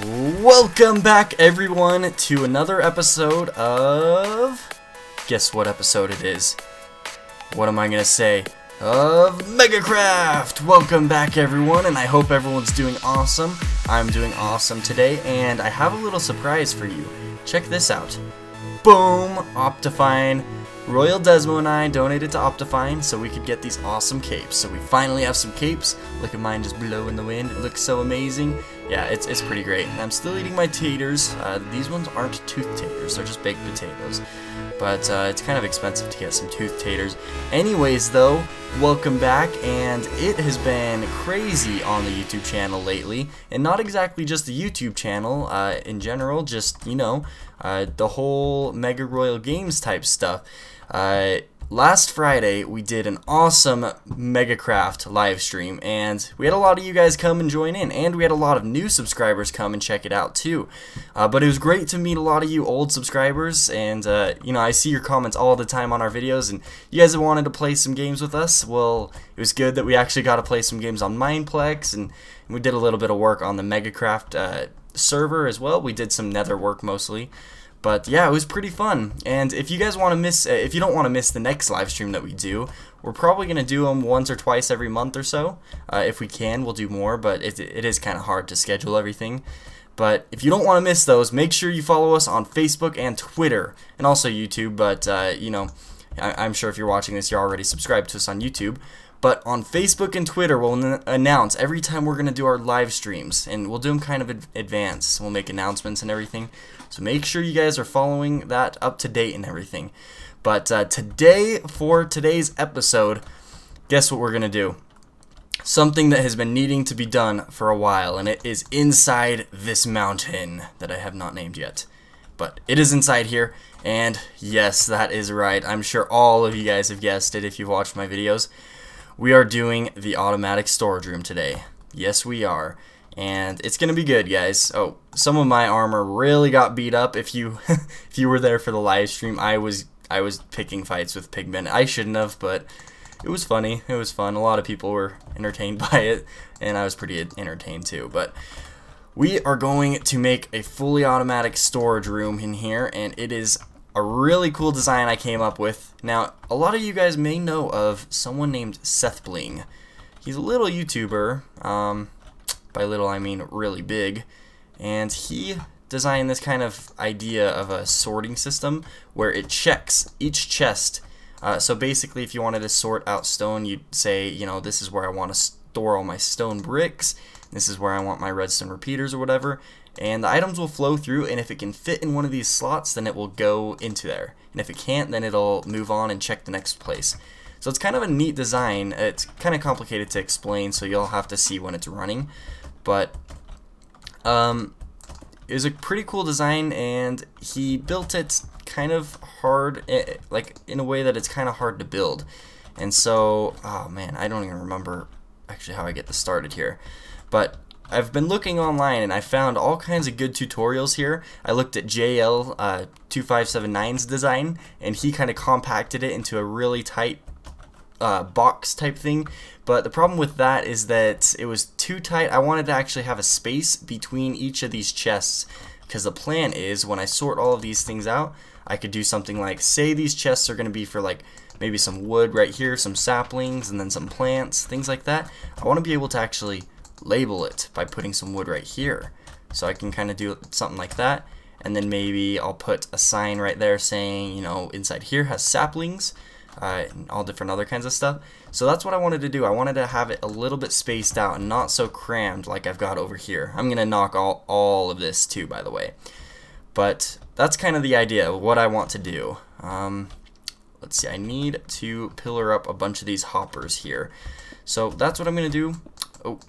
Welcome back, everyone, to another episode of... Guess what episode it is? What am I gonna say? Of MegaKraft! Welcome back, everyone, and I hope everyone's doing awesome. I'm doing awesome today, and I have a little surprise for you. Check this out. Boom! Optifine. Royal Desmo and I donated to Optifine so we could get these awesome capes. So we finally have some capes. Look at mine just blow in the wind. It looks so amazing. Yeah, it's pretty great. And I'm still eating my taters. These ones aren't tooth taters. They're just baked potatoes. But it's kind of expensive to get some tooth taters. Anyways, though, welcome back. And it has been crazy on the YouTube channel lately. And not exactly just the YouTube channel in general. Just, you know, the whole Mega Royal Games type stuff. Last Friday we did an awesome MegaKraft live stream, and we had a lot of you guys come and join in, and we had a lot of new subscribers come and check it out too. But it was great to meet a lot of you old subscribers, and you know, I see your comments all the time on our videos, and you guys have wanted to play some games with us. Well, it was good that we actually got to play some games on Mineplex, and we did a little bit of work on the MegaKraft server as well. We did some nether work mostly. But yeah, it was pretty fun. And if you guys want to miss, if you don't want to miss the next live stream that we do, we're probably gonna do them once or twice every month or so. If we can, we'll do more. But it is kind of hard to schedule everything. But if you don't want to miss those, make sure you follow us on Facebook and Twitter, and also YouTube. But you know, I'm sure if you're watching this, you're already subscribed to us on YouTube. But on Facebook and Twitter, we'll announce every time we're going to do our live streams. And we'll do them kind of in advance. We'll make announcements and everything. So make sure you guys are following that up to date and everything. But today, for today's episode, guess what we're going to do? Something that has been needing to be done for a while. And it is inside this mountain that I have not named yet. But it is inside here. And yes, that is right. I'm sure all of you guys have guessed it if you've watched my videos. We are doing the automatic storage room today. Yes, we are. And it's going to be good, guys. Oh, some of my armor really got beat up. If you if you were there for the live stream, I was picking fights with pigmen. I shouldn't have, but it was funny. It was fun. A lot of people were entertained by it, and I was pretty entertained too. But we are going to make a fully automatic storage room in here, and it is a really cool design I came up with. Now, a lot of you guys may know of someone named Sethbling. He's a little YouTuber, by little I mean really big, and he designed this kind of idea of a sorting system where it checks each chest. So basically, if you wanted to sort out stone, you'd say, you know, this is where I want to store all my stone bricks, this is where I want my redstone repeaters or whatever. And the items will flow through, and if it can fit in one of these slots, then it will go into there. And if it can't, then it'll move on and check the next place. So it's kind of a neat design. It's kind of complicated to explain, so you'll have to see when it's running. But it was a pretty cool design, and he built it kind of hard, like in a way that it's kind of hard to build. And so, oh man, I don't even remember actually how I get this started here. But I've been looking online, and I found all kinds of good tutorials here. I looked at JL2579's design, and he kind of compacted it into a really tight box type thing. But the problem with that is that it was too tight. I wanted to actually have a space between each of these chests, because the plan is when I sort all of these things out, I could do something like, say these chests are going to be for like maybe some wood right here, some saplings, and then some plants, things like that. I want to be able to actually label it by putting some wood right here, so I can kind of do something like that, and then maybe I'll put a sign right there saying, you know, inside here has saplings, and all different other kinds of stuff. So that's what I wanted to do. I wanted to have it a little bit spaced out and not so crammed like I've got over here. I'm gonna knock all of this too, by the way, but that's kind of the idea of what I want to do. Let's see, I need to pillar up a bunch of these hoppers here, so that's what I'm gonna do. Oh,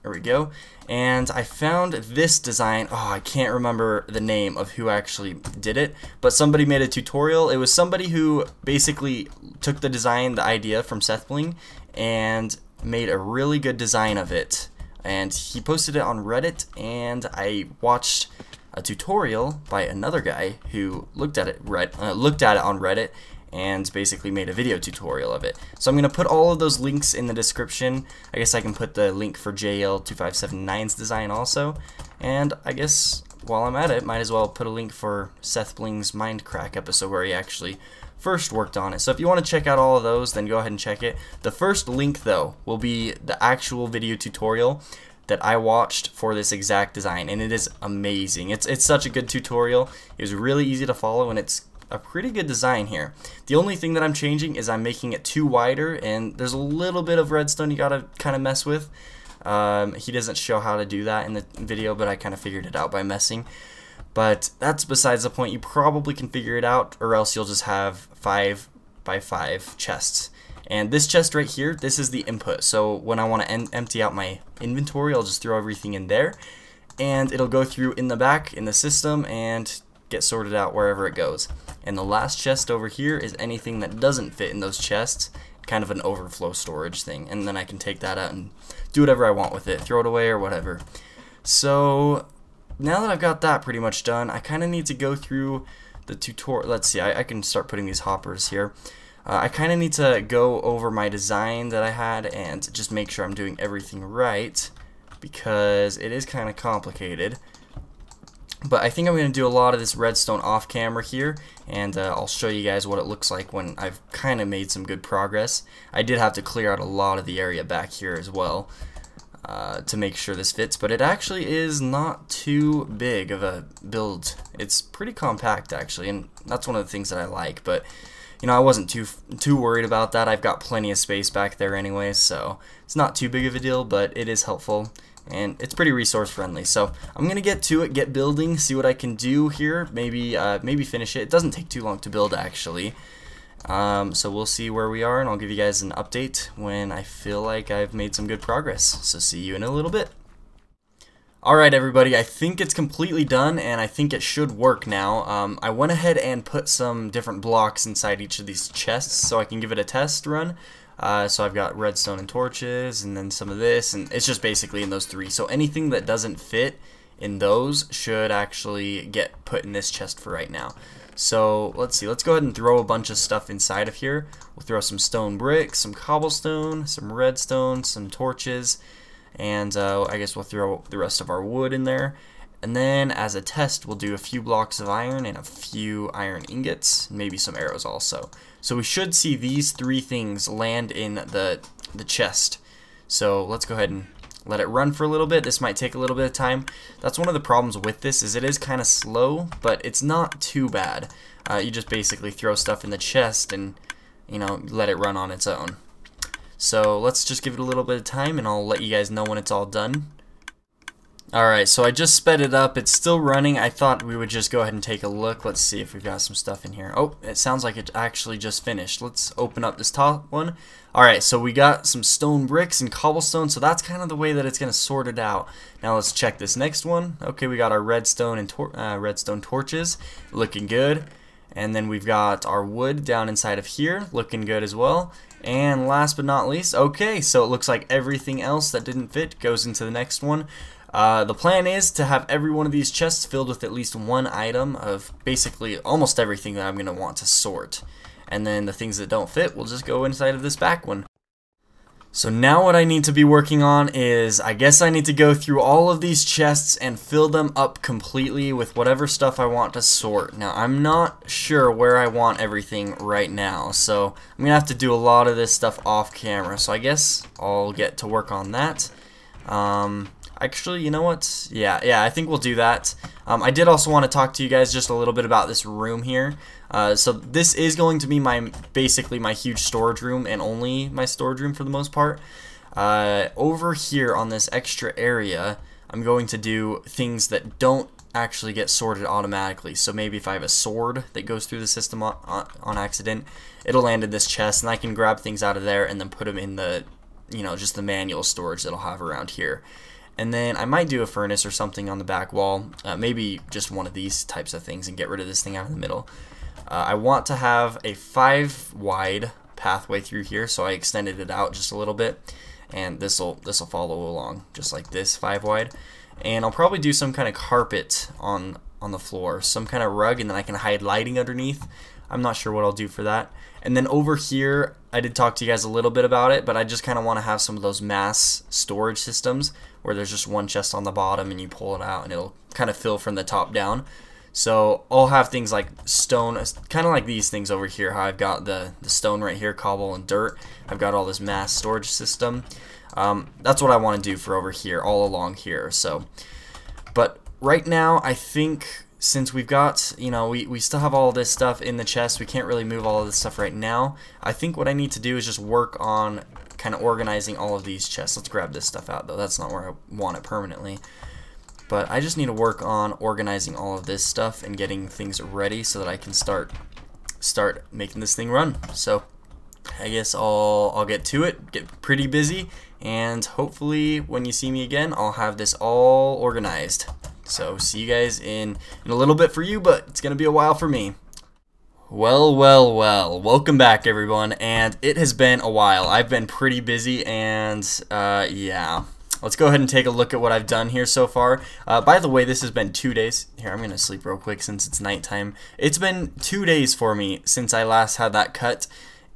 there we go. And I found this design. Oh, I can't remember the name of who actually did it, but somebody made a tutorial. It was somebody who basically took the design, the idea from Sethbling, and made a really good design of it. And he posted it on Reddit, and I watched a tutorial by another guy who looked at it on Reddit and basically made a video tutorial of it. So I'm going to put all of those links in the description. I guess I can put the link for JL2579's design also. And I guess while I'm at it, might as well put a link for Sethbling's Mindcrack episode where he actually first worked on it. So if you want to check out all of those, then go ahead and check it. The first link though will be the actual video tutorial that I watched for this exact design, and it is amazing. It's such a good tutorial. It was really easy to follow, and it's a pretty good design here. The only thing that I'm changing is I'm making it 2 wider, and there's a little bit of redstone you gotta kind of mess with. He doesn't show how to do that in the video, but I kind of figured it out by messing. But that's besides the point. You probably can figure it out, or else you'll just have 5 by 5 chests. And this chest right here, this is the input. So when I want to empty out my inventory, I'll just throw everything in there, and it'll go through in the back in the system and get sorted out wherever it goes. And the last chest over here is anything that doesn't fit in those chests, kind of an overflow storage thing, and then I can take that out and do whatever I want with it, throw it away or whatever. So now that I've got that pretty much done, I kind of need to go through the tutorial. Let's see, I can start putting these hoppers here. I kind of need to go over my design that I had and just make sure I'm doing everything right, because it is kind of complicated. But I think I'm going to do a lot of this redstone off camera here, and I'll show you guys what it looks like when I've kind of made some good progress. I did have to clear out a lot of the area back here as well to make sure this fits, but it actually is not too big of a build. It's pretty compact actually, and that's one of the things that I like. But you know, I wasn't too worried about that. I've got plenty of space back there anyway, so it's not too big of a deal, but it is helpful. And it's pretty resource friendly. So I'm gonna get to it, get building, see what I can do here. Maybe maybe finish it. It doesn't take too long to build actually. So we'll see where we are, and I'll give you guys an update when I feel like I've made some good progress. So see you in a little bit. Alright everybody, I think it's completely done, and I think it should work now. I went ahead and put some different blocks inside each of these chests so I can give it a test run. So I've got redstone and torches, and then some of this, and it's just basically in those 3. So anything that doesn't fit in those should actually get put in this chest for right now. So let's see, let's go ahead and throw a bunch of stuff inside of here. We'll throw some stone bricks, some cobblestone, some redstone, some torches, and I guess we'll throw the rest of our wood in there. And then as a test, we'll do a few blocks of iron and a few iron ingots, maybe some arrows also. So we should see these 3 things land in the chest. So let's go ahead and let it run for a little bit. This might take a little bit of time. That's one of the problems with this, is it is kind of slow, but it's not too bad. You just basically throw stuff in the chest and, you know, let it run on its own. So let's just give it a little bit of time, and I'll let you guys know when it's all done. Alright, so I just sped it up. It's still running. I thought we would just go ahead and take a look. Let's see if we've got some stuff in here. Oh, it sounds like it actually just finished. Let's open up this top one. Alright, so we got some stone bricks and cobblestone, so that's kind of the way that it's going to sort it out. Now let's check this next one. Okay, we got our redstone and redstone torches. Looking good. And then we've got our wood down inside of here. Looking good as well. And last but not least, okay, so it looks like everything else that didn't fit goes into the next one. The plan is to have every one of these chests filled with at least 1 item of basically almost everything that I'm going to want to sort. And then the things that don't fit will just go inside of this back one. So now what I need to be working on is, I guess I need to go through all of these chests and fill them up completely with whatever stuff I want to sort. Now I'm not sure where I want everything right now, so I'm going to have to do a lot of this stuff off camera. So I guess I'll get to work on that. Actually, you know what? Yeah, I think we'll do that. I did also want to talk to you guys just a little bit about this room here. So this is going to be basically my huge storage room, and only my storage room for the most part. Over here on this extra area, I'm going to do things that don't actually get sorted automatically. So maybe if I have a sword that goes through the system on accident, it'll land in this chest, and I can grab things out of there and then put them in the, you know, just the manual storage that I'll have around here. And then I might do a furnace or something on the back wall, maybe just one of these types of things, and get rid of this thing out in the middle. I want to have a 5 wide pathway through here, so I extended it out just a little bit, and this'll follow along just like this, 5 wide. And I'll probably do some kind of carpet on the floor, some kind of rug, and then I can hide lighting underneath. I'm not sure what I'll do for that. And then over here, I did talk to you guys a little bit about it, but I just kind of want to have some of those mass storage systems where there's just one chest on the bottom and you pull it out and it'll kind of fill from the top down. So I'll have things like stone, kind of like these things over here, how I've got the stone right here, cobble and dirt. I've got all this mass storage system. That's what I want to do for over here, all along here. So, but right now, I think since we've got, you know, we still have all this stuff in the chest, we can't really move all of this stuff right now. I think what I need to do is just work on kind of organizing all of these chests. Let's grab this stuff out, though. That's not where I want it permanently. But I just need to work on organizing all of this stuff and getting things ready so that I can start making this thing run. So I guess I'll get to it, get pretty busy, and hopefully when you see me again, I'll have this all organized. So see you guys in a little bit for you, but it's gonna be a while for me. Well, welcome back everyone, and it has been a while. I've been pretty busy, and yeah. Let's go ahead and take a look at what I've done here so far. By the way, this has been 2 days. Here, I'm going to sleep real quick since it's nighttime. It's been 2 days for me since I last had that cut,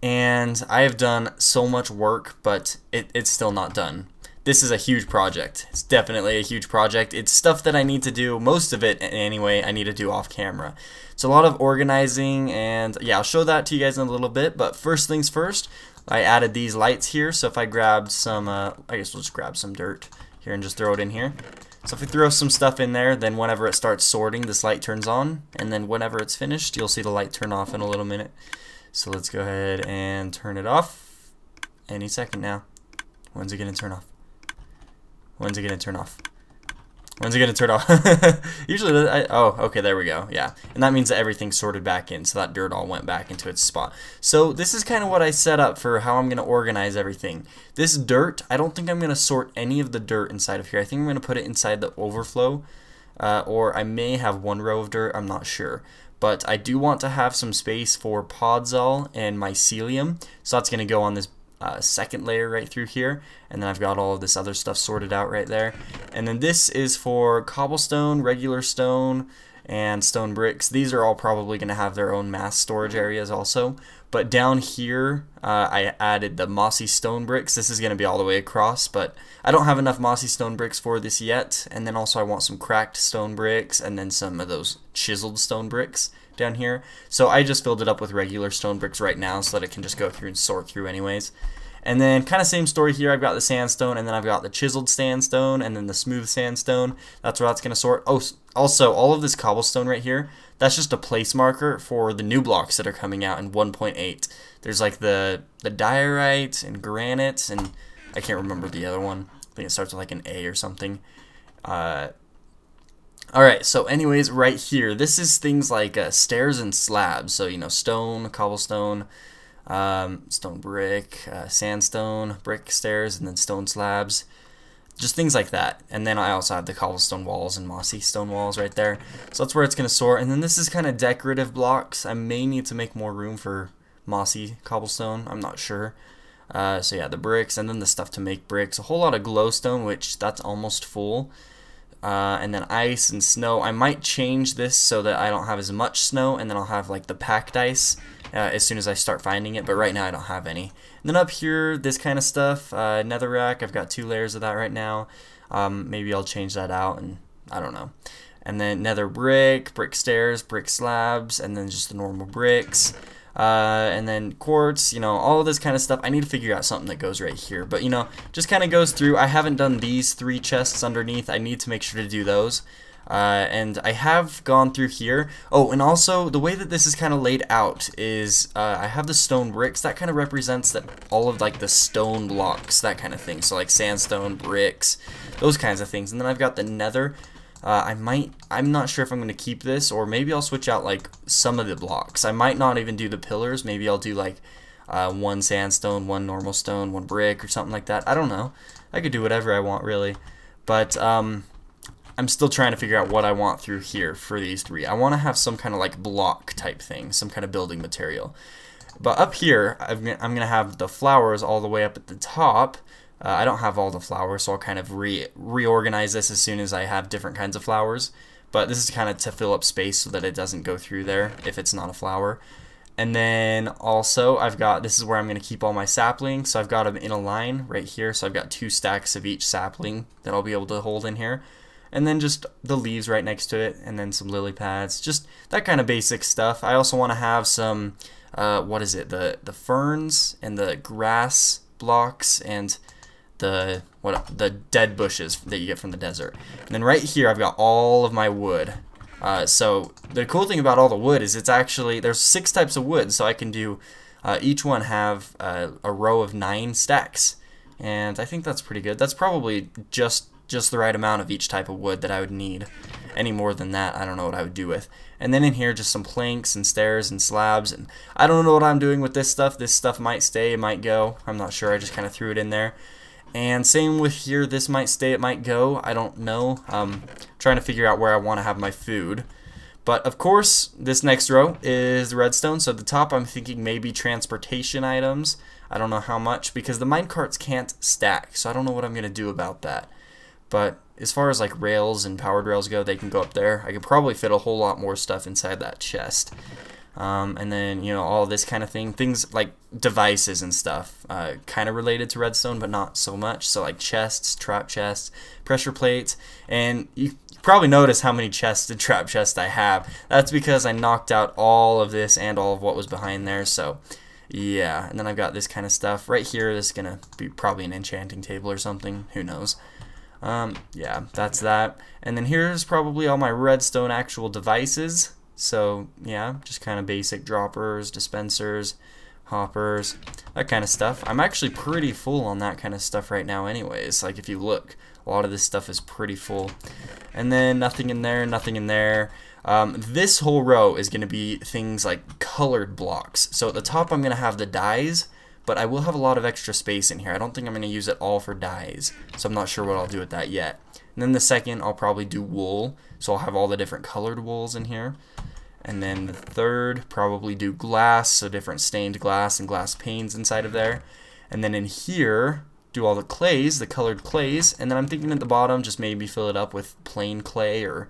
and I have done so much work, but it's still not done. This is a huge project. It's definitely a huge project. It's stuff that I need to do, most of it anyway, I need to do off camera. It's a lot of organizing, and yeah, I'll show that to you guys in a little bit, but first things first, I added these lights here, so if I grabbed some, I guess we'll just grab some dirt here and just throw it in here. So if we throw some stuff in there, then whenever it starts sorting, this light turns on, and then whenever it's finished, you'll see the light turn off in a little minute. So let's go ahead and turn it off any second now. When's it going to turn off? When's it going to turn off? When's it going to turn off? Usually, oh, okay, there we go, yeah. And that means that everything's sorted back in, so that dirt all went back into its spot. So this is kind of what I set up for how I'm going to organize everything. This dirt, I don't think I'm going to sort any of the dirt inside of here. I think I'm going to put it inside the overflow, or I may have one row of dirt, I'm not sure. But I do want to have some space for podzol and mycelium, so that's going to go on this second layer right through here, and then I've got all of this other stuff sorted out right there. And then this is for cobblestone, regular stone, and stone bricks. These are all probably going to have their own mass storage areas also. But down here, I added the mossy stone bricks. This is going to be all the way across, but I don't have enough mossy stone bricks for this yet. And then also I want some cracked stone bricks, and then some of those chiseled stone bricks down here. So I just filled it up with regular stone bricks right now so that it can just go through and sort through anyways. And then kind of same story here, I've got the sandstone, and then I've got the chiseled sandstone, and then the smooth sandstone. That's where that's going to sort. Oh, also, all of this cobblestone right here, that's just a place marker for the new blocks that are coming out in 1.8. There's like the diorite and granite, and I can't remember the other one. I think it starts with like an A or something. Alright, so anyways, right here, this is things like stairs and slabs. So, you know, stone, cobblestone, stone brick, sandstone, brick stairs, and then stone slabs. Just things like that. And then I also have the cobblestone walls and mossy stone walls right there. So that's where it's going to sort. And then this is kind of decorative blocks. I may need to make more room for mossy cobblestone. I'm not sure. So yeah, the bricks, and then the stuff to make bricks. A whole lot of glowstone, which that's almost full. And then ice and snow. I might change this so that I don't have as much snow, and then I'll have like the packed ice as soon as I start finding it, but right now I don't have any. And then up here, this kind of stuff, netherrack, I've got 2 layers of that right now. Maybe I'll change that out, and I don't know. And then nether brick, brick stairs, brick slabs, and then just the normal bricks. And then quartz, you know, all of this kind of stuff. I need to figure out something that goes right here, but you know, just kind of goes through. I haven't done these 3 chests underneath. I need to make sure to do those. And I have gone through here. Oh, and also the way that this is kind of laid out is I have the stone bricks. That kind of represents that all of like the stone blocks, that kind of thing. So like sandstone, bricks, those kinds of things. And then I've got the nether. I'm not sure if I'm going to keep this, or maybe I'll switch out like some of the blocks. I might not even do the pillars. Maybe I'll do like 1 sandstone, 1 normal stone, 1 brick, or something like that. I don't know. I could do whatever I want really. But I'm still trying to figure out what I want through here for these 3. I want to have some kind of like block type thing, some kind of building material. But up here, I'm going to have the flowers all the way up at the top. I don't have all the flowers, so I'll kind of reorganize this as soon as I have different kinds of flowers. But this is kind of to fill up space so that it doesn't go through there if it's not a flower. And then also I've got, this is where I'm going to keep all my saplings. So I've got them in a line right here. So I've got 2 stacks of each sapling that I'll be able to hold in here. And then just the leaves right next to it, and then some lily pads, just that kind of basic stuff. I also want to have some, what is it, the ferns and the grass blocks and the dead bushes that you get from the desert. And then right here I've got all of my wood. So the cool thing about all the wood is it's actually, there's 6 types of wood, so I can do, each one have a row of 9 stacks. And I think that's pretty good. That's probably just the right amount of each type of wood that I would need. Any more than that, I don't know what I would do with. And then in here, just some planks and stairs and slabs, and I don't know what I'm doing with this stuff. This stuff might stay, it might go. I'm not sure, I just kind of threw it in there. And same with here, this might stay, it might go, I don't know. Trying to figure out where I want to have my food. But of course, this next row is the redstone, so at the top I'm thinking maybe transportation items. I don't know how much, because the minecarts can't stack, so I don't know what I'm going to do about that. But as far as like rails and powered rails go, they can go up there. I could probably fit a whole lot more stuff inside that chest. And then, you know, all this kind of thing. Things like devices and stuff, kind of related to redstone, but not so much. So like chests, trap chests, pressure plates. And you probably notice how many chests and trap chests I have. That's because I knocked out all of this and all of what was behind there. So yeah, and then I've got this kind of stuff. Right here, this is going to be probably an enchanting table or something. Who knows? Yeah, that's that. And then here's probably all my redstone actual devices. So yeah, just kind of basic droppers, dispensers, hoppers, that kind of stuff. I'm actually pretty full on that kind of stuff right now anyways. Like if you look, a lot of this stuff is pretty full. And then nothing in there, nothing in there. This whole row is going to be things like colored blocks. So at the top I'm going to have the dyes, but I will have a lot of extra space in here. I don't think I'm going to use it all for dyes, so I'm not sure what I'll do with that yet. And then the second, I'll probably do wool, so I'll have all the different colored wools in here. And then the third, probably do glass, so different stained glass and glass panes inside of there. And then in here, do all the clays, the colored clays, and then I'm thinking at the bottom, just maybe fill it up with plain clay or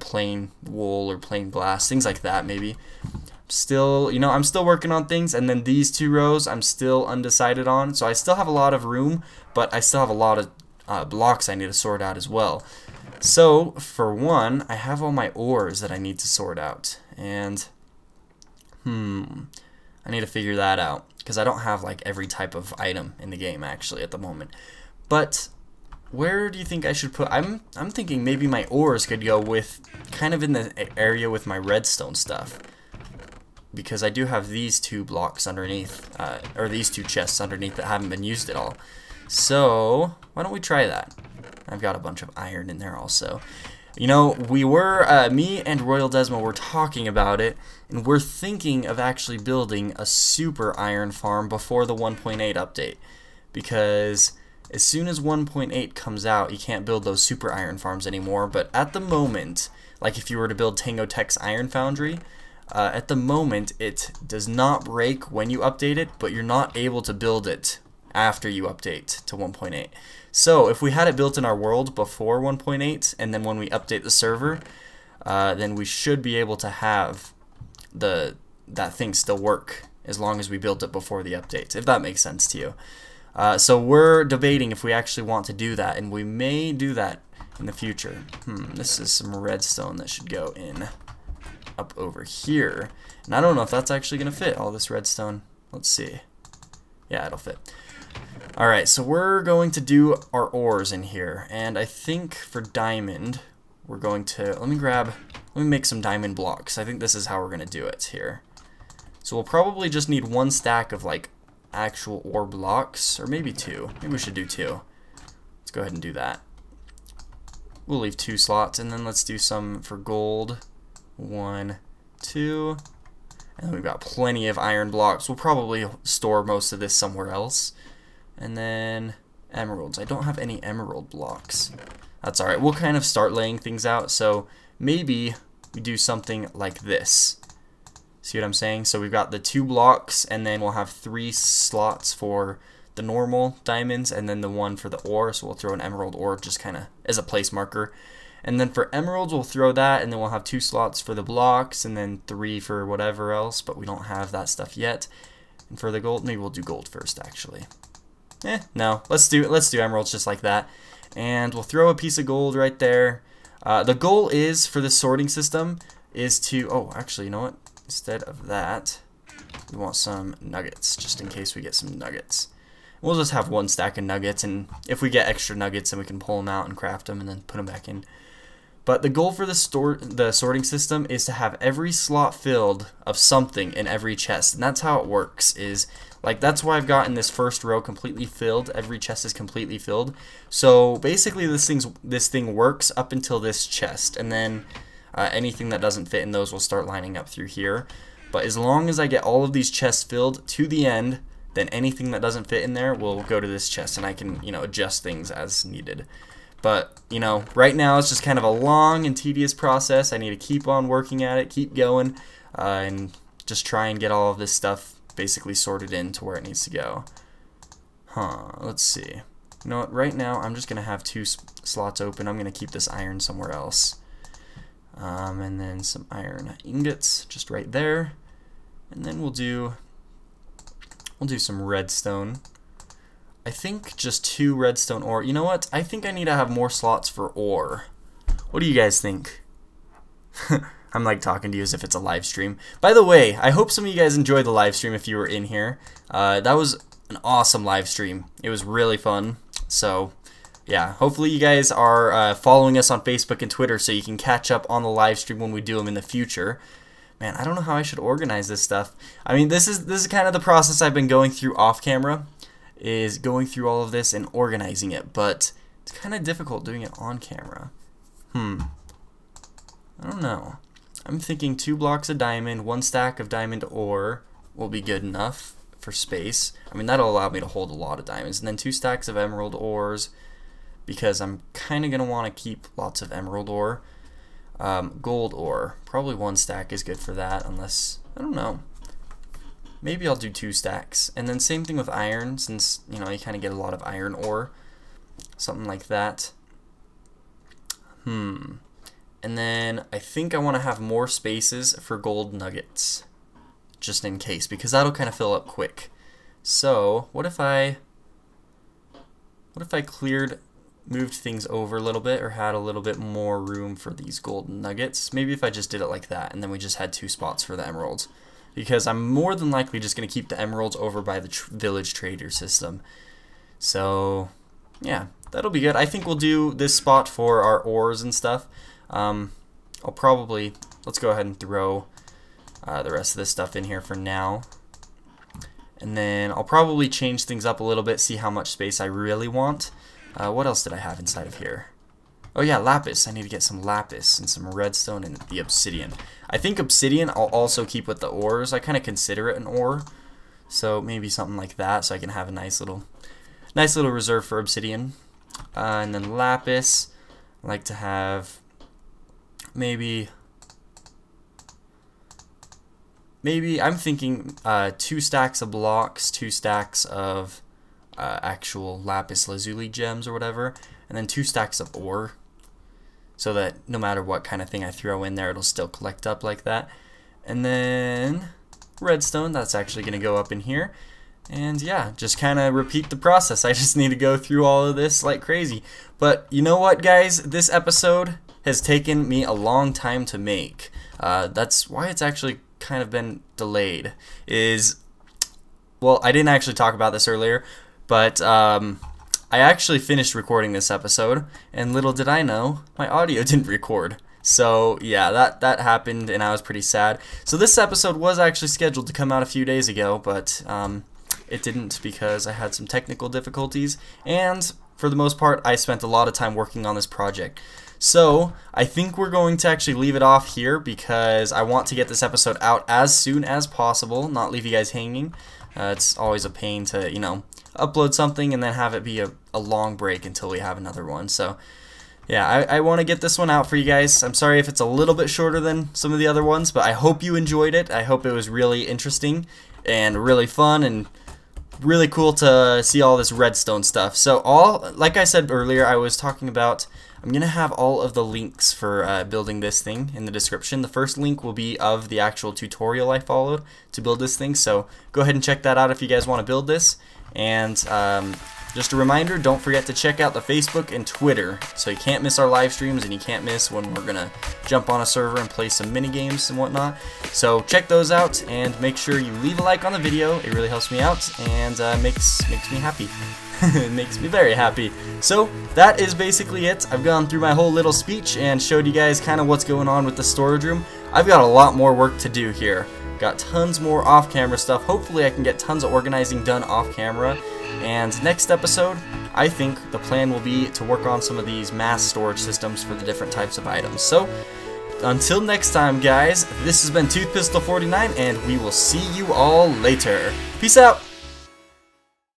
plain wool or plain glass, things like that maybe. Still, you know, I'm still working on things. And then these 2 rows I'm still undecided on, so I still have a lot of room, but I still have a lot of blocks I need to sort out as well. So for one, I have all my ores that I need to sort out, and I need to figure that out because I don't have like every type of item in the game actually at the moment. But where do you think I should put? I'm thinking maybe my ores could go with kind of in the area with my redstone stuff, because I do have these 2 blocks underneath, or these 2 chests underneath that haven't been used at all. So why don't we try that? I've got a bunch of iron in there also. You know, we were, me and Royal Desmo were talking about it, and we're thinking of actually building a super iron farm before the 1.8 update, because as soon as 1.8 comes out, you can't build those super iron farms anymore. But at the moment, like if you were to build Tango Tech's Iron Foundry, at the moment it does not break when you update it, but you're not able to build it after you update to 1.8. So if we had it built in our world before 1.8, and then when we update the server, then we should be able to have that thing still work as long as we built it before the update, if that makes sense to you. So we're debating if we actually want to do that, and we may do that in the future. This is some redstone that should go in up over here, and I don't know if that's actually going to fit, all this redstone. Let's see. Yeah, it'll fit. Alright, so we're going to do our ores in here, and I think for diamond we're going to, let me make some diamond blocks. I think this is how we're going to do it here. So we'll probably just need 1 stack of like actual ore blocks, or maybe 2. Maybe we should do 2. Let's go ahead and do that. We'll leave 2 slots, and then let's do some for gold. 1, 2, and then we've got plenty of iron blocks. We'll probably store most of this somewhere else. And then emeralds. I don't have any emerald blocks. That's alright. We'll kind of start laying things out. So maybe we do something like this. See what I'm saying? So we've got the 2 blocks, and then we'll have 3 slots for the normal diamonds, and then the 1 for the ore. So we'll throw an emerald ore just kind of as a place marker. And then for emeralds, we'll throw that, and then we'll have 2 slots for the blocks, and then 3 for whatever else, but we don't have that stuff yet. And for the gold, maybe we'll do gold first, actually. No, let's do emeralds just like that. And we'll throw a piece of gold right there. The goal is, for this sorting system, is to, oh, actually, you know what? Instead of that, we want some nuggets, just in case we get some nuggets. We'll just have 1 stack of nuggets, and if we get extra nuggets, then we can pull them out and craft them and then put them back in. But the goal for the sorting system is to have every slot filled of something in every chest, and that's how it works. That's why I've gotten this first row completely filled. Every chest is completely filled. So basically, this thing works up until this chest, and then anything that doesn't fit in those will start lining up through here. But as long as I get all of these chests filled to the end, then anything that doesn't fit in there will go to this chest, and I can, adjust things as needed. But, right now it's just kind of a long and tedious process. I need to keep on working at it, keep going, and just try and get all of this stuff basically sorted in to where it needs to go. Let's see. You know what, right now I'm just going to have 2 slots open. I'm going to keep this iron somewhere else. And then some iron ingots just right there. And then we'll do some redstone. I think just 2 redstone ore. You know what? I think I need to have more slots for ore. What do you guys think? I'm like talking to you as if it's a live stream. By the way, I hope some of you guys enjoyed the live stream if you were in here. That was an awesome live stream. It was really fun. So, yeah, hopefully you guys are following us on Facebook and Twitter so you can catch up on the live stream when we do them in the future. Man, I don't know how I should organize this stuff. I mean, this is kind of the process I've been going through off camera, is going through all of this and organizing it, but it's kind of difficult doing it on camera. I don't know. I'm thinking 2 blocks of diamond, 1 stack of diamond ore will be good enough for space. I mean, that'll allow me to hold a lot of diamonds, and then 2 stacks of emerald ores, because I'm kind of going to want to keep lots of emerald ore. Gold ore, probably 1 stack is good for that, unless, I don't know. Maybe I'll do 2 stacks. And then same thing with iron, since, you kind of get a lot of iron ore. Something like that. And then I think I want to have more spaces for gold nuggets. Just in case, because that'll kind of fill up quick. So, what if I moved things over a little bit, or had a little bit more room for these gold nuggets? Maybe if I just did it like that, and then we just had 2 spots for the emeralds. Because I'm more than likely just going to keep the emeralds over by the village trader system. So, yeah, that'll be good. I think we'll do this spot for our ores and stuff. Let's go ahead and throw the rest of this stuff in here for now. And then I'll probably change things up a little bit, see how much space I really want. What else did I have inside of here? Oh yeah, lapis. I need to get some lapis and some redstone and the obsidian. I think obsidian I'll also keep with the ores. I kind of consider it an ore. So maybe something like that, so I can have a nice little reserve for obsidian. And then lapis, I like to have maybe I'm thinking 2 stacks of blocks, 2 stacks of actual lapis lazuli gems or whatever, and then 2 stacks of ore, so that no matter what kind of thing I throw in there, it'll still collect up like that. And then redstone, that's actually going to go up in here. And yeah, just kind of repeat the process. I just need to go through all of this like crazy. But you know what, guys? This episode has taken me a long time to make. That's why it's actually kind of been delayed. Well, I didn't actually talk about this earlier, but I actually finished recording this episode, and little did I know, my audio didn't record. So yeah, that happened, and I was pretty sad. So this episode was actually scheduled to come out a few days ago, but it didn't because I had some technical difficulties, and for the most part, I spent a lot of time working on this project. So I think we're going to actually leave it off here because I want to get this episode out as soon as possible, not leave you guys hanging. It's always a pain to, upload something and then have it be a long break until we have another one. So yeah, I want to get this one out for you guys. I'm sorry if it's a little bit shorter than some of the other ones, but I hope you enjoyed it. I hope it was really interesting and really fun and really cool to see all this redstone stuff. So like I said earlier, I was talking about I'm going to have all of the links for building this thing in the description. The first link will be of the actual tutorial I followed to build this thing, so go ahead and check that out if you guys want to build this. And just a reminder, don't forget to check out the Facebook and Twitter, so you can't miss our live streams and you can't miss when we're gonna jump on a server and play some mini games and whatnot. So check those out and make sure you leave a like on the video. It really helps me out and makes me happy. It makes me very happy. So that is basically it. I've gone through my whole little speech and showed you guys kind of what's going on with the storage room. I've got a lot more work to do here. Got tons more off-camera stuff. Hopefully I can get tons of organizing done off-camera. And next episode, I think the plan will be to work on some of these mass storage systems for the different types of items. So, until next time guys, this has been Tooth Pistol 49, and we will see you all later. Peace out!